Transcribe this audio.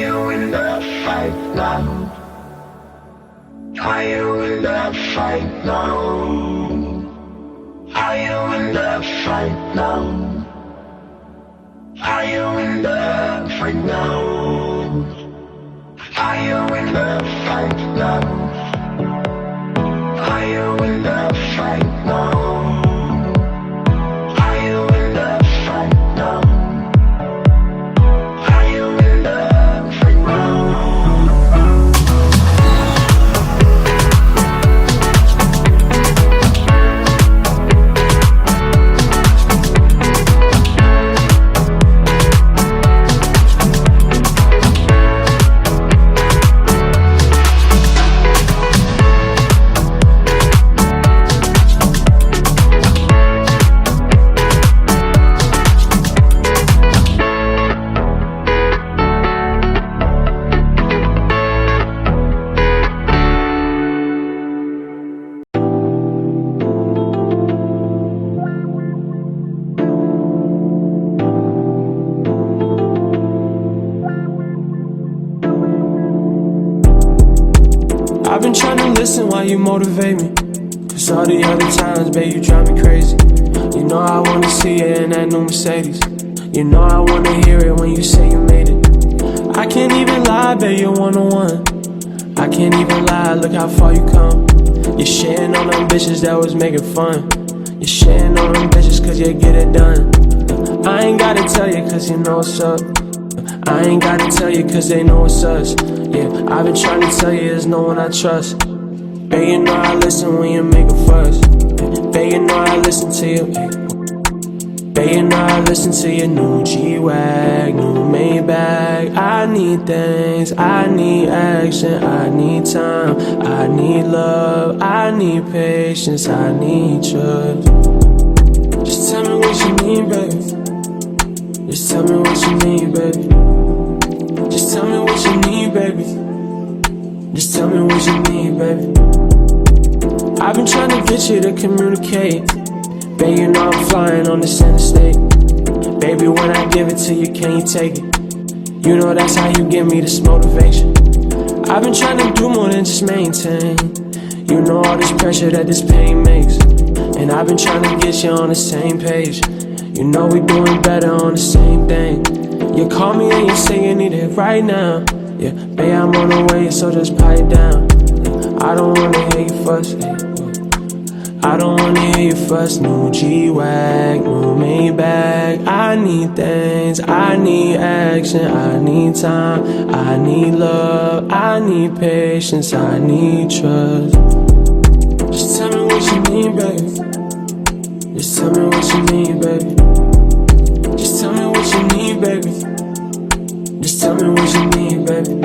you in the fight now? Are you in the fight now? Are you in the fight now? Are you in the fight now? Are you in the fight now? Are you in the fight now? Are you in the fight now? Are you in the fight now? I've been trying to listen while you motivate me, cause all the other times, babe, you drive me crazy. You know I wanna see you in that new Mercedes. You know I wanna hear it when you say you made it. I can't even lie, babe, you're one-on-one. I can't even lie, look how far you come. You're shitting on them bitches that was making fun. You're shitting on them bitches cause you get it done. I ain't gotta tell you cause you know what's up. I ain't gotta tell you cause they know it's us. Yeah, I've been trying to tell you there's no one I trust. Babe, you know I listen when you make a fuss. Babe, you know I listen to you. Babe, you know I listen to your new G-Wag, new Maybach. I need things, I need action, I need time, I need love, I need patience, I need trust. Just tell me what you need, baby. Just tell me what you need, baby. Just tell me what you need, baby. Just tell me what you need, baby. I've been trying to get you to communicate. Baby, you know I'm flying on this interstate. Baby, when I give it to you, can you take it? You know that's how you give me this motivation. I've been trying to do more than just maintain. You know all this pressure that this pain makes. And I've been trying to get you on the same page. You know we doing better on the same thing. You call me and you say you need it right now. Yeah, babe, I'm on the way, so just pipe down. I don't wanna hear you fuss. I don't wanna hear you fuss. New G-Wag, new Maybach. I need things, I need action, I need time, I need love, I need patience, I need trust. Just tell me what you need, baby. Just tell me what you need, baby. Just tell me what you need, baby. Just tell me what you need, baby.